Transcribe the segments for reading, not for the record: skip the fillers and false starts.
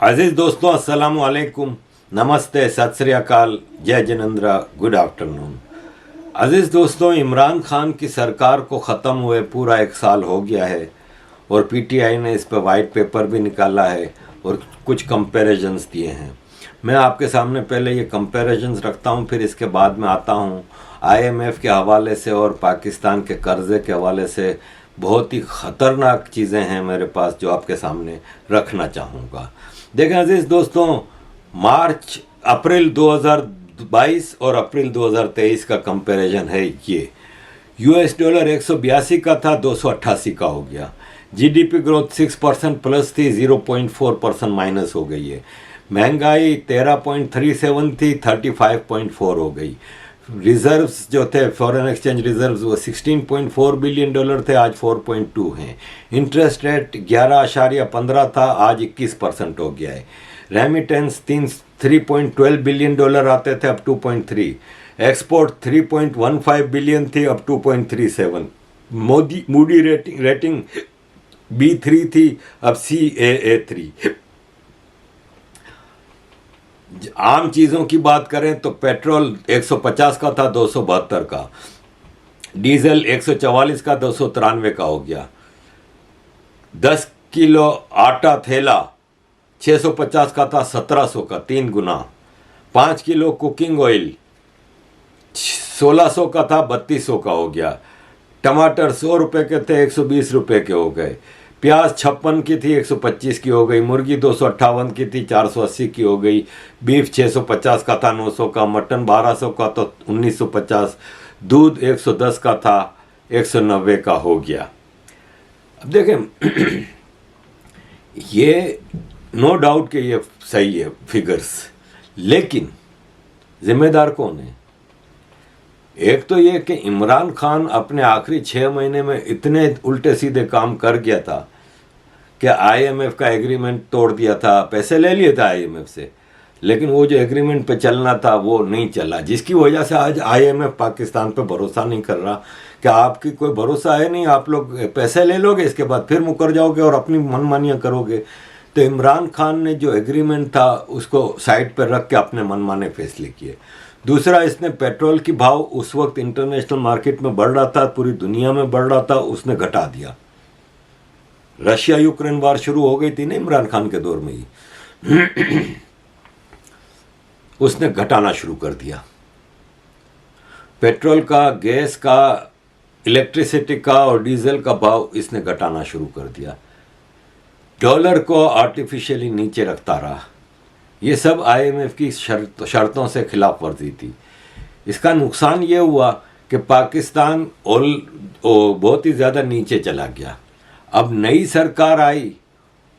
अजीज़ दोस्तों, अस्सलाम वालेकुम, नमस्ते, सत श्री अकाल, जय जिनेंद्र, गुड आफ्टरनून। अजीज़ दोस्तों, इमरान खान की सरकार को ख़त्म हुए पूरा 1 साल हो गया है और पीटीआई ने इस पर वाइट पेपर भी निकाला है और कुछ कंपैरिजंस दिए हैं। मैं आपके सामने पहले ये कंपैरिजंस रखता हूँ, फिर इसके बाद में आता हूँ आईएमएफ के हवाले से और पाकिस्तान के कर्ज़े के हवाले से। बहुत ही ख़तरनाक चीज़ें हैं मेरे पास जो आपके सामने रखना चाहूँगा। देखें अजीज़ दोस्तों, अप्रैल 2022 और अप्रैल 2023 का कंपैरिजन है ये। यूएस डॉलर 182 का था, 288 का हो गया। जीडीपी ग्रोथ 6% प्लस थी, 0.4% माइनस हो गई है। महंगाई 13.37 थी, 35.4 हो गई। रिजर्व्स जो थे, फॉरेन एक्सचेंज रिजर्व्स, वो 16.4 बिलियन डॉलर थे, आज 4.2 हैं। इंटरेस्ट रेट 11.15 था, आज 21% हो गया है। रेमिटेंस 3.12 बिलियन डॉलर आते थे, अब 2.3। एक्सपोर्ट 3.15 बिलियन थी, अब 2.37। मूडी रेटिंग B3 थी, अब CAA3। आम चीज़ों की बात करें तो पेट्रोल 150 का था, 272 का। डीजल 144 का, 293 का हो गया। 10 किलो आटा थैला 650 का था, 1700 का, 3 गुना। 5 किलो कुकिंग ऑयल 1600 का था, 3200 का हो गया। टमाटर 100 रुपये के थे, 120 रुपये के हो गए। प्याज 56 की थी, 125 की हो गई। मुर्गी 258 की थी, 480 की हो गई। बीफ 650 का था, 900 का। मटन 1200 का तो 1950। दूध 110 का था, 190 का हो गया। अब देखें ये नो डाउट कि ये सही है फिगर्स, लेकिन जिम्मेदार कौन है? एक तो ये कि इमरान खान अपने आखिरी 6 महीने में इतने उल्टे सीधे काम कर गया था कि आईएमएफ का एग्रीमेंट तोड़ दिया था, पैसे ले लिए थे आईएमएफ से, लेकिन वो जो एग्रीमेंट पे चलना था वो नहीं चला, जिसकी वजह से आज आईएमएफ पाकिस्तान पे भरोसा नहीं कर रहा कि आपकी कोई भरोसा है नहीं, आप लोग पैसे ले लोगे, इसके बाद फिर मुकर जाओगे और अपनी मनमानियाँ करोगे। तो इमरान खान ने जो एग्रीमेंट था उसको साइड पर रख के अपने मनमाने फैसले किए। दूसरा, इसने पेट्रोल की भाव उस वक्त इंटरनेशनल मार्केट में बढ़ रहा था, पूरी दुनिया में बढ़ रहा था, उसने घटा दिया। रशिया यूक्रेन वार शुरू हो गई थी ना इमरान खान के दौर में ही, उसने घटाना शुरू कर दिया। पेट्रोल का, गैस का, इलेक्ट्रिसिटी का और डीजल का भाव इसने घटाना शुरू कर दिया। डॉलर को आर्टिफिशियली नीचे रखता रहा। ये सब आईएमएफ की शर्तों से खिलाफ वर्जी थी। इसका नुकसान ये हुआ कि पाकिस्तान बहुत ही ज़्यादा नीचे चला गया। अब नई सरकार आई,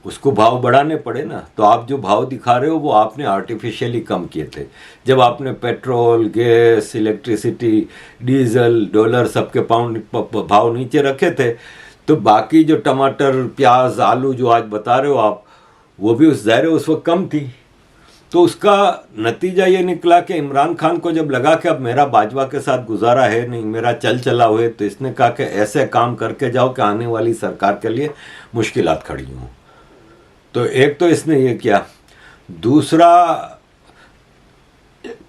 उसको भाव बढ़ाने पड़े ना, तो आप जो भाव दिखा रहे हो वो आपने आर्टिफिशियली कम किए थे। जब आपने petrol, gas, electricity, diesel, dollar सबके भाव नीचे रखे थे, तो बाकी जो टमाटर, प्याज, आलू जो आज बता रहे हो आप, वो भी उस वक्त कम थी। तो उसका नतीजा ये निकला कि इमरान खान को जब लगा कि अब मेरा बाजवा के साथ गुजारा है नहीं, मेरा चल चला हुए, तो इसने कहा कि ऐसे काम करके जाओ कि आने वाली सरकार के लिए मुश्किलात खड़ी हों। तो एक तो इसने ये किया। दूसरा,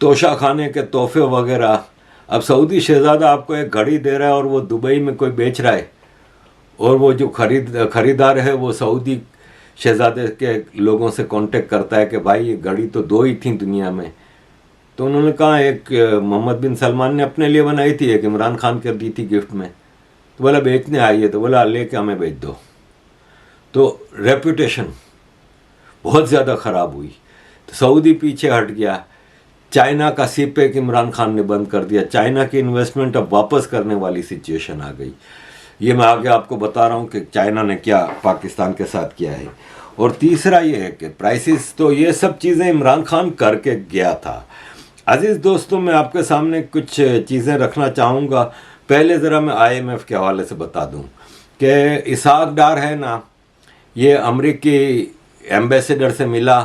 तोशा खाने के तोहफे वगैरह। अब सऊदी शहजादा आपको एक घड़ी दे रहा है और वो दुबई में कोई बेच रहा है, और वो जो खरीदार है वो सऊदी शहजादे के लोगों से कांटेक्ट करता है कि भाई ये घड़ी तो 2 ही थी दुनिया में। तो उन्होंने कहा एक मोहम्मद बिन सलमान ने अपने लिए बनाई थी, एक इमरान खान कर दी थी गिफ्ट में। तो बोला बेचने आई है, तो बोला लेके हमें बेच दो। तो रेपुटेशन बहुत ज़्यादा ख़राब हुई, तो सऊदी पीछे हट गया। चाइना का सीपेक इमरान खान ने बंद कर दिया। चाइना की इन्वेस्टमेंट अब वापस करने वाली सिचुएशन आ गई। ये मैं आगे आपको बता रहा हूँ कि चाइना ने क्या पाकिस्तान के साथ किया है। और तीसरा ये है कि प्राइसेस, तो ये सब चीज़ें इमरान खान करके गया था। अजीज़ दोस्तों, मैं आपके सामने कुछ चीज़ें रखना चाहूँगा। पहले ज़रा मैं आईएमएफ के हवाले से बता दूँ कि इसहाक डार है ना, ये अमरीकी एम्बेसडर से मिला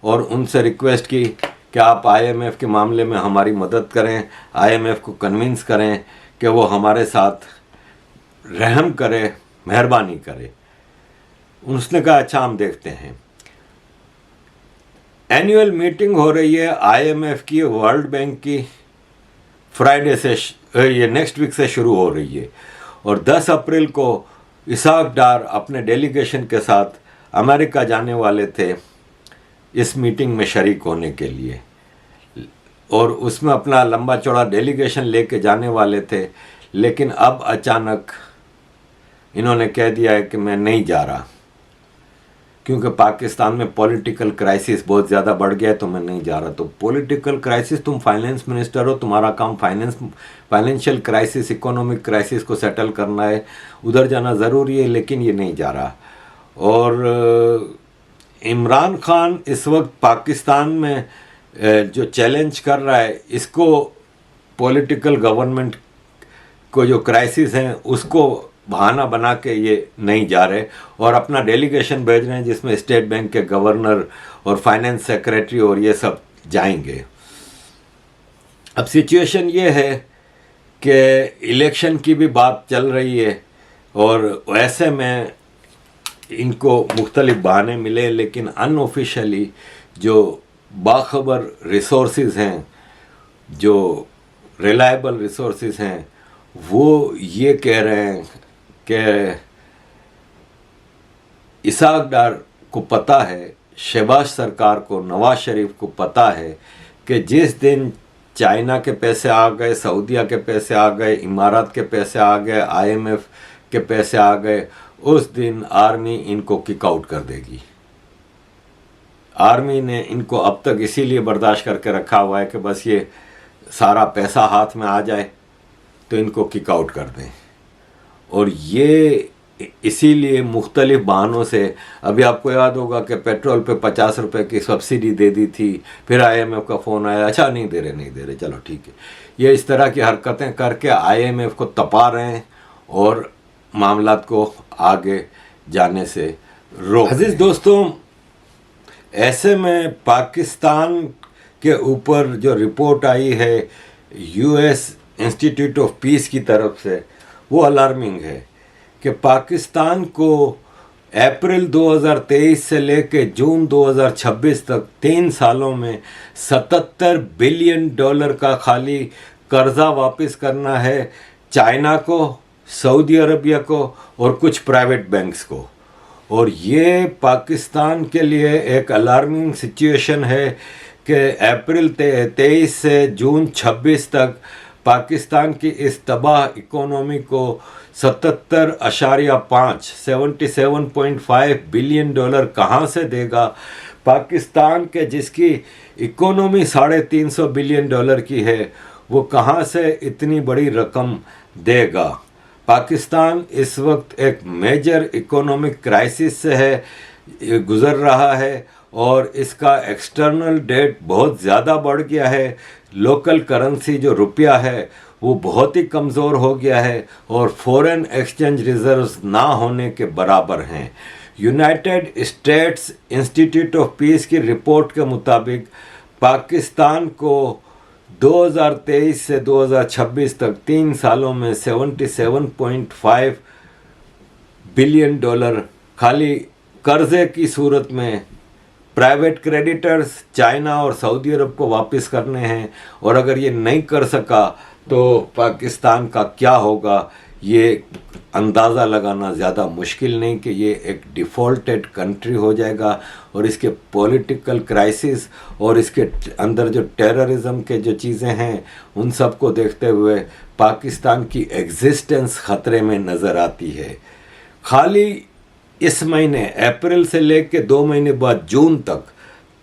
और उनसे रिक्वेस्ट की कि आप आईएमएफ के मामले में हमारी मदद करें, आईएमएफ को कन्विंस करें कि वो हमारे साथ रहम करे, मेहरबानी करे। उसने कहा अच्छा हम देखते हैं। एनुअल मीटिंग हो रही है आईएमएफ की, वर्ल्ड बैंक की, फ्राइडे से ये नेक्स्ट वीक से शुरू हो रही है। और 10 अप्रैल को इसाक डार अपने डेलीगेशन के साथ अमेरिका जाने वाले थे इस मीटिंग में शरीक होने के लिए, और उसमें अपना लंबा चौड़ा डेलीगेशन लेके जाने वाले थे। लेकिन अब अचानक इन्होंने कह दिया है कि मैं नहीं जा रहा, क्योंकि पाकिस्तान में पॉलिटिकल क्राइसिस बहुत ज़्यादा बढ़ गया है, तो मैं नहीं जा रहा। तो पॉलिटिकल क्राइसिस, तुम फाइनेंस मिनिस्टर हो, तुम्हारा काम फाइनेंशियल क्राइसिस, इकोनॉमिक क्राइसिस को सेटल करना है, उधर जाना ज़रूरी है, लेकिन ये नहीं जा रहा। और इमरान खान इस वक्त पाकिस्तान में जो चैलेंज कर रहा है, इसको पॉलिटिकल गवर्नमेंट को जो क्राइसिस हैं उसको बहाना बना के ये नहीं जा रहे, और अपना डेलीगेशन भेज रहे हैं जिसमें स्टेट बैंक के गवर्नर और फाइनेंस सेक्रेटरी और ये सब जाएंगे। अब सिचुएशन ये है कि इलेक्शन की भी बात चल रही है, और ऐसे में इनको मुख्तलिफ बहाने मिले, लेकिन अनऑफिशियली जो बाखबर रिसोर्सेज हैं, जो रिलायबल रिसोर्सेज हैं, वो ये कह रहे हैं कि इसाक डार को पता है, शहबाज सरकार को, नवाज शरीफ को पता है कि जिस दिन चाइना के पैसे आ गए, सऊदीया के पैसे आ गए, इमारात के पैसे आ गए, आईएमएफ के पैसे आ गए, उस दिन आर्मी इनको किक आउट कर देगी। आर्मी ने इनको अब तक इसीलिए बर्दाश्त करके रखा हुआ है कि बस ये सारा पैसा हाथ में आ जाए तो इनको किक आउट कर दें। और ये इसीलिए मुख्तलिफ बहानों से, अभी आपको याद होगा कि पेट्रोल पे 50 रुपए की सब्सिडी दे दी थी, फिर आईएमएफ का फ़ोन आया, अच्छा नहीं दे रहे, चलो ठीक है। ये इस तरह की हरकतें करके आईएमएफ को तपा रहे हैं और मामलात को आगे जाने से रोक। अजीज दोस्तों, ऐसे में पाकिस्तान के ऊपर जो रिपोर्ट आई है यूएस इंस्टीट्यूट ऑफ पीस की तरफ से, वो अलार्मिंग है कि पाकिस्तान को अप्रैल 2023 से लेकर जून 2026 तक 3 सालों में $77 बिलियन का खाली कर्जा वापस करना है, चाइना को, सऊदी अरबिया को और कुछ प्राइवेट बैंक्स को। और ये पाकिस्तान के लिए एक अलार्मिंग सिचुएशन है कि अप्रैल 23 से जून 26 तक पाकिस्तान की इस तबाह इकोनॉमी को 77.5 बिलियन डॉलर कहाँ से देगा। पाकिस्तान के जिसकी इकोनॉमी $350 बिलियन की है, वो कहाँ से इतनी बड़ी रकम देगा। पाकिस्तान इस वक्त एक मेजर इकोनॉमिक क्राइसिस से है गुज़र रहा है, और इसका एक्सटर्नल डेट बहुत ज़्यादा बढ़ गया है। लोकल करेंसी जो रुपया है वो बहुत ही कमज़ोर हो गया है, और फॉरेन एक्सचेंज रिजर्व्स ना होने के बराबर हैं। United states institute of peace की रिपोर्ट के मुताबिक पाकिस्तान को 2023 से 2026 तक 3 सालों में $77.5 बिलियन खाली कर्जे की सूरत में प्राइवेट क्रेडिटर्स चाइना और सऊदी अरब को वापस करने हैं। और अगर ये नहीं कर सका तो पाकिस्तान का क्या होगा, ये अंदाज़ा लगाना ज़्यादा मुश्किल नहीं कि ये एक डिफ़ॉल्टेड कंट्री हो जाएगा। और इसके पॉलिटिकल क्राइसिस और इसके अंदर जो टेररिज्म के जो चीज़ें हैं, उन सब को देखते हुए पाकिस्तान की एग्जिस्टेंस ख़तरे में नज़र आती है। खाली इस महीने अप्रैल से लेकर 2 महीने बाद जून तक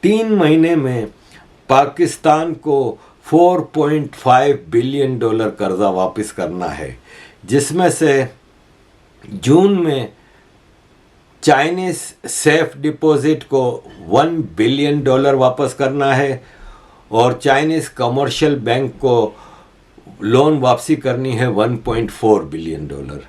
3 महीने में पाकिस्तान को $4.5 बिलियन कर्जा वापस करना है, जिसमें से जून में चाइनीज़ सेफ डिपॉजिट को $1 बिलियन वापस करना है, और चाइनीज़ कमर्शियल बैंक को लोन वापसी करनी है $1.4 बिलियन।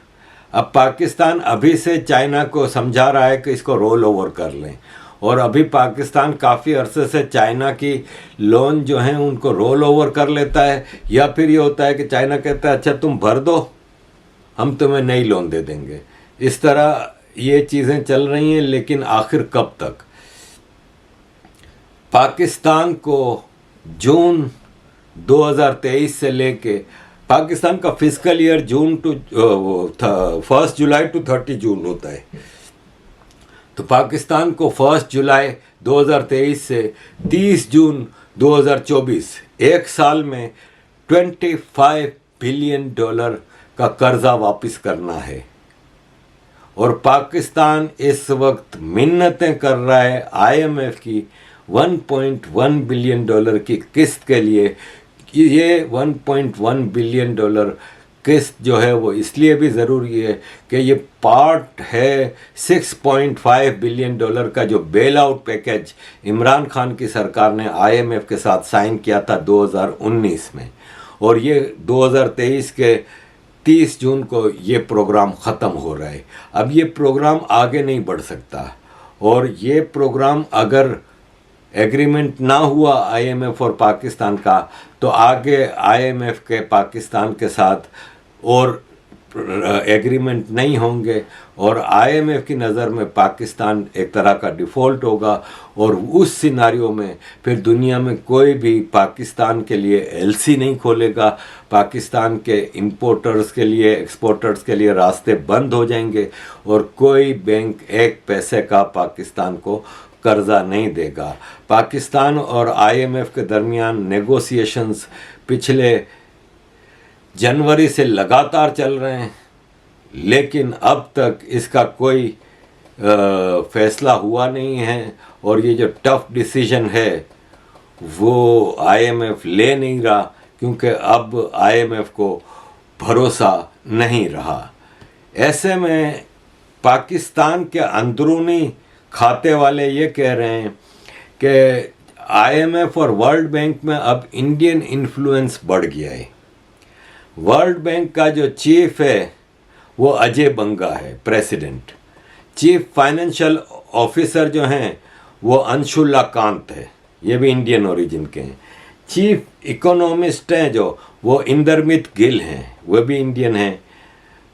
अब पाकिस्तान अभी से चाइना को समझा रहा है कि इसको रोल ओवर कर लें, और अभी पाकिस्तान काफ़ी अरसे से चाइना की लोन जो हैं उनको रोल ओवर कर लेता है, या फिर ये होता है कि चाइना कहता है अच्छा तुम भर दो, हम तुम्हें नई लोन दे देंगे। इस तरह ये चीज़ें चल रही हैं, लेकिन आखिर कब तक। पाकिस्तान को जून 2023 से लेके, पाकिस्तान का fiscal year June to 1 July to 30 June होता है, तो पाकिस्तान को 1 जुलाई 2023 से 30 जून 2024 एक साल में $25 बिलियन का कर्जा वापस करना है। और पाकिस्तान इस वक्त मिन्नतें कर रहा है IMF की 1.1 बिलियन डॉलर की किस्त के लिए। ये 1.1 बिलियन डॉलर किस्त जो है वो इसलिए भी ज़रूरी है कि ये पार्ट है 6.5 बिलियन डॉलर का जो bail out package Imran Khan की सरकार ने IMF के साथ साइन किया था 2019 में, और ये 2023 के 30 जून को ये प्रोग्राम ख़त्म हो रहा है। अब ये प्रोग्राम आगे नहीं बढ़ सकता, और ये प्रोग्राम अगर एग्रीमेंट ना हुआ IMF और पाकिस्तान का, तो आगे IMF के पाकिस्तान के साथ और एग्रीमेंट नहीं होंगे, और IMF की नज़र में पाकिस्तान एक तरह का डिफ़ॉल्ट होगा। और उस सिनारियो में फिर दुनिया में कोई भी पाकिस्तान के लिए LC नहीं खोलेगा, पाकिस्तान के इंपोर्टर्स के लिए, एक्सपोर्टर्स के लिए रास्ते बंद हो जाएंगे, और कोई बैंक एक पैसे का पाकिस्तान को कर्जा नहीं देगा। पाकिस्तान और IMF के दरमियान नेगोशिएशंस पिछले जनवरी से लगातार चल रहे हैं, लेकिन अब तक इसका कोई फैसला हुआ नहीं है, और ये जो टफ डिसीजन है वो IMF ले नहीं रहा, क्योंकि अब IMF को भरोसा नहीं रहा। ऐसे में पाकिस्तान के अंदरूनी खाते वाले ये कह रहे हैं कि IMF और वर्ल्ड बैंक में अब इंडियन इन्फ्लुएंस बढ़ गया है। वर्ल्ड बैंक का जो चीफ है वो अजय बंगा है, प्रेसिडेंट। चीफ फाइनेंशियल ऑफिसर जो हैं वो अंशुला कांत है, ये भी इंडियन ओरिजिन के हैं। चीफ इकोनॉमिस्ट हैं जो, वो इंदरमित गिल हैं, वो भी इंडियन हैं।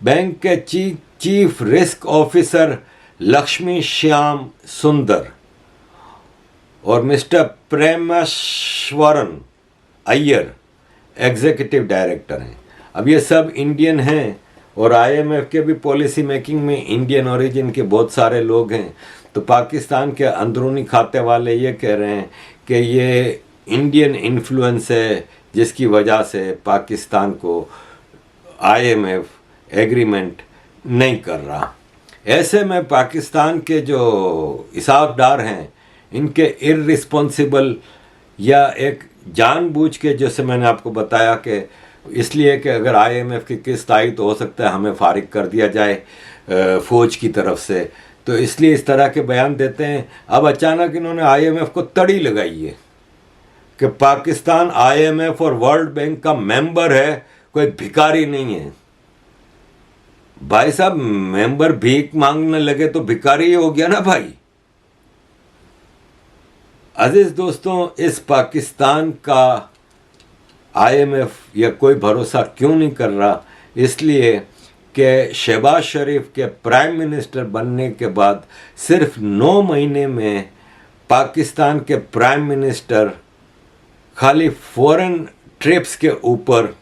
बैंक के chief risk officer Lakshmi Shyam सुंदर और मिस्टर प्रेमेश्वरन अय्यर एग्जीक्यूटिव डायरेक्टर हैं। अब ये सब इंडियन हैं, और IMF के भी पॉलिसी मेकिंग में इंडियन ओरिजिन के बहुत सारे लोग हैं। तो पाकिस्तान के अंदरूनी खाते वाले ये कह रहे हैं कि ये इंडियन इन्फ्लुएंस है, जिसकी वजह से पाकिस्तान को IMF एग्रीमेंट नहीं कर रहा। ऐसे में पाकिस्तान के जो हिसाबदार हैं, इनके इररिस्पॉन्सिबल या एक जानबूझ के, जैसे मैंने आपको बताया कि इसलिए कि अगर IMF की किस्त आई तो हो सकता है हमें फारिग कर दिया जाए फ़ौज की तरफ से, तो इसलिए इस तरह के बयान देते हैं। अब अचानक इन्होंने IMF को तड़ी लगाई है कि पाकिस्तान IMF और वर्ल्ड बैंक का मेंबर है, कोई भिखारी नहीं है। भाई साहब, मेंबर भीख मांगने लगे तो भिखारी ही हो गया ना भाई। अजीज दोस्तों, इस पाकिस्तान का IMF या कोई भरोसा क्यों नहीं कर रहा? इसलिए कि शहबाज शरीफ के प्राइम मिनिस्टर बनने के बाद सिर्फ 9 महीने में पाकिस्तान के प्राइम मिनिस्टर खाली फॉरेन ट्रिप्स के ऊपर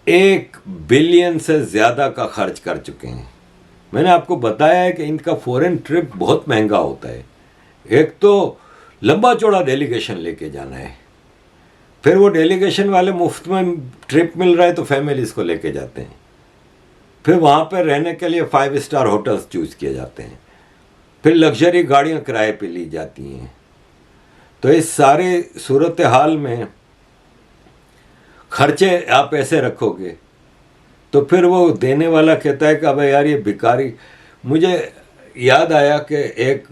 1 बिलियन से ज़्यादा का खर्च कर चुके हैं। मैंने आपको बताया है कि इनका फॉरेन ट्रिप बहुत महंगा होता है। एक तो लंबा चौड़ा डेलीगेशन लेके जाना है, फिर वो डेलीगेशन वाले मुफ्त में ट्रिप मिल रहा है तो फैमिलीज को लेके जाते हैं, फिर वहाँ पर रहने के लिए 5 स्टार होटल्स चूज़ किए जाते हैं, फिर लग्जरी गाड़ियाँ किराए पे ली जाती हैं। तो इस सारे सूरत हाल में खर्चे आप ऐसे रखोगे तो फिर वो देने वाला कहता है कि अब यार ये भिखारी। मुझे याद आया कि एक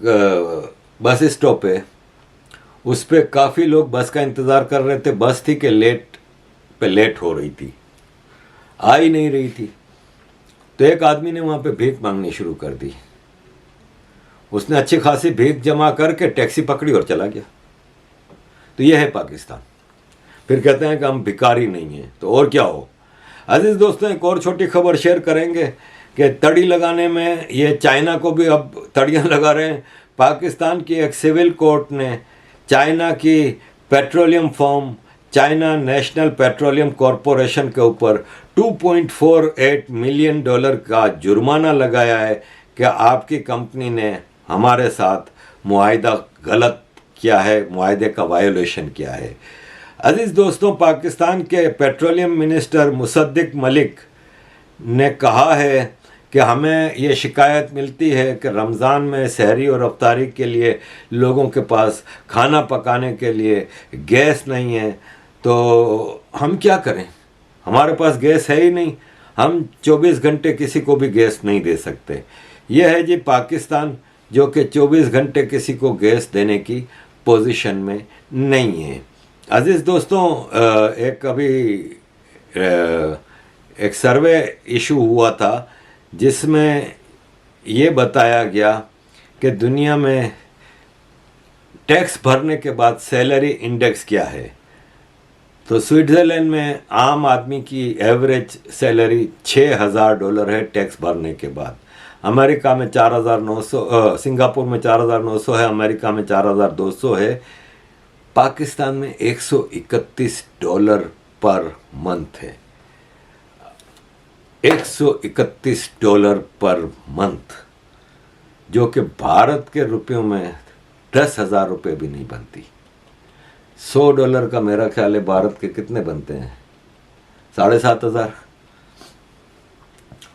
बस स्टॉप है, उस पर काफ़ी लोग बस का इंतज़ार कर रहे थे। बस थी कि लेट हो रही थी, आ ही नहीं रही थी। तो एक आदमी ने वहाँ पे भीख मांगनी शुरू कर दी। उसने अच्छी खासी भीख जमा करके टैक्सी पकड़ी और चला गया। तो यह है पाकिस्तान। फिर कहते हैं कि हम भिखारी नहीं हैं, तो और क्या हो। अजीज दोस्तों, एक और छोटी खबर शेयर करेंगे कि तड़ी लगाने में ये चाइना को भी अब तड़ियाँ लगा रहे हैं। पाकिस्तान की एक सिविल कोर्ट ने चाइना की petroleum firm China national petroleum corporation के ऊपर 2.48 मिलियन डॉलर का जुर्माना लगाया है कि आपकी कंपनी ने हमारे साथ मुआहिदा गलत किया है, मुआहिदे का वायोलेशन किया है। अजीज़ दोस्तों, पाकिस्तान के पेट्रोलियम मिनिस्टर मुसद्दिक मलिक ने कहा है कि हमें ये शिकायत मिलती है कि रमज़ान में सहरी और अफ्तारी के लिए लोगों के पास खाना पकाने के लिए गैस नहीं है, तो हम क्या करें? हमारे पास गैस है ही नहीं, हम 24 घंटे किसी को भी गैस नहीं दे सकते। यह है जी पाकिस्तान, जो कि 24 घंटे किसी को गैस देने की पोजीशन में नहीं है। अजीज़ दोस्तों, एक अभी एक सर्वे इशू हुआ था जिसमें ये बताया गया कि दुनिया में टैक्स भरने के बाद सैलरी इंडेक्स क्या है। तो स्विट्ज़रलैंड में आम आदमी की एवरेज सैलरी $6,000 है टैक्स भरने के बाद। अमेरिका में 4,900, सिंगापुर में 4,900 है, अमेरिका में 4,200 है, पाकिस्तान में $131 पर मंथ है। $131 पर मंथ, जो कि भारत के रुपयों में 10,000 रुपये भी नहीं बनती। $100 का मेरा ख्याल है भारत के कितने बनते हैं? 7,500।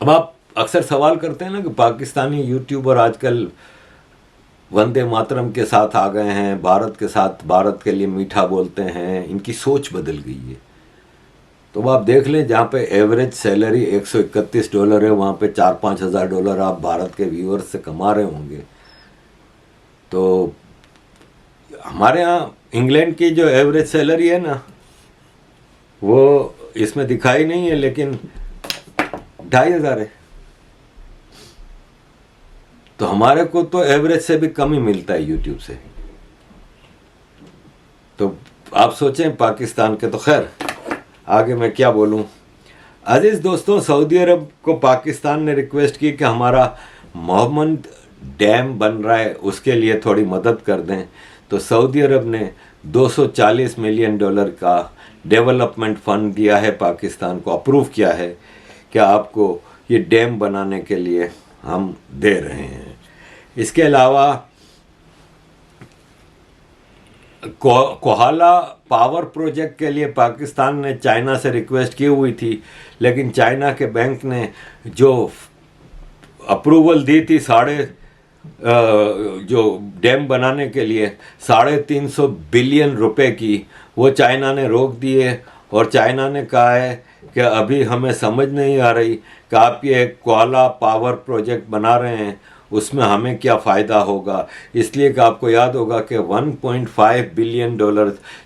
अब आप अक्सर सवाल करते हैं ना कि पाकिस्तानी यूट्यूबर आजकल वंदे मातरम के साथ आ गए हैं, भारत के साथ, भारत के लिए मीठा बोलते हैं, इनकी सोच बदल गई है। तो आप देख लें, जहाँ पे एवरेज सैलरी $131 है, वहाँ पे $4-5 हज़ार डॉलर आप भारत के व्यूअर्स से कमा रहे होंगे। तो हमारे यहाँ इंग्लैंड की जो एवरेज सैलरी है ना, वो इसमें दिखाई नहीं है, लेकिन 2,500 है। तो हमारे को तो एवरेज से भी कम ही मिलता है यूट्यूब से। तो आप सोचें पाकिस्तान के, तो खैर आगे मैं क्या बोलूं। अजीज़ दोस्तों, सऊदी अरब को पाकिस्तान ने रिक्वेस्ट की कि हमारा मोहम्मद डैम बन रहा है, उसके लिए थोड़ी मदद कर दें। तो सऊदी अरब ने $240 मिलियन का डेवलपमेंट फंड दिया है पाकिस्तान को, अप्रूव किया है कि आपको ये डैम बनाने के लिए हम दे रहे हैं। इसके अलावा कोहाला पावर प्रोजेक्ट के लिए पाकिस्तान ने चाइना से रिक्वेस्ट की हुई थी, लेकिन चाइना के बैंक ने जो अप्रूवल दी थी जो डैम बनाने के लिए 350 बिलियन रुपए की, वो चाइना ने रोक दिए। और चाइना ने कहा है कि अभी हमें समझ नहीं आ रही कि आप ये कोहाला पावर प्रोजेक्ट बना रहे हैं, उसमें हमें क्या फ़ायदा होगा। इसलिए कि आपको याद होगा कि $1.5 बिलियन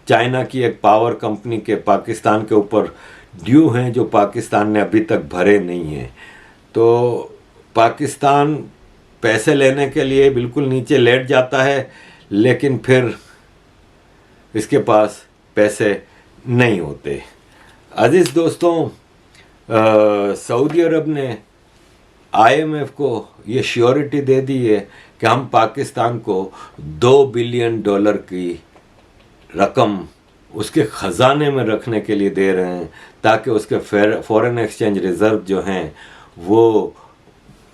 चाइना की एक पावर कंपनी के पाकिस्तान के ऊपर ड्यू हैं, जो पाकिस्तान ने अभी तक भरे नहीं हैं। तो पाकिस्तान पैसे लेने के लिए बिल्कुल नीचे लेट जाता है, लेकिन फिर इसके पास पैसे नहीं होते। अजीज़ दोस्तों, सऊदी अरब ने IMF को ये श्योरिटी दे दी है कि हम पाकिस्तान को $2 बिलियन की रकम उसके ख़जाने में रखने के लिए दे रहे हैं, ताकि उसके फॉरेन एक्सचेंज रिज़र्व जो हैं वो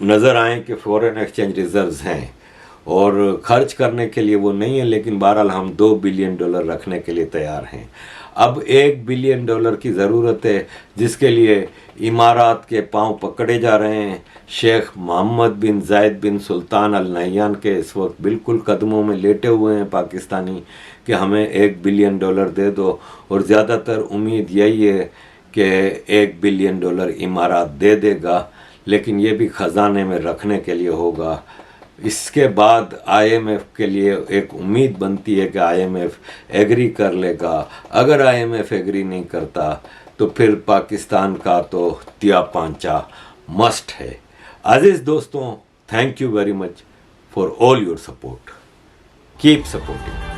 नज़र आएँ कि फॉरेन एक्सचेंज रिज़र्व्स हैं, और ख़र्च करने के लिए वो नहीं है, लेकिन बहरहाल हम $2 बिलियन रखने के लिए तैयार हैं। अब $1 बिलियन की ज़रूरत है, जिसके लिए इमारात के पांव पकड़े जा रहे हैं। शेख मोहम्मद बिन जायद बिन सुल्तान अल नहयान के इस वक्त बिल्कुल कदमों में लेटे हुए हैं पाकिस्तानी कि हमें $1 बिलियन दे दो, और ज़्यादातर उम्मीद यही है कि $1 बिलियन इमारात दे देगा, लेकिन ये भी ख़जाने में रखने के लिए होगा। इसके बाद IMF के लिए एक उम्मीद बनती है कि IMF एग्री कर लेगा। अगर IMF एग्री नहीं करता तो फिर पाकिस्तान का तो तिया पांचा मस्ट है। अजीज़ दोस्तों, thank you very much for all your support. Keep supporting.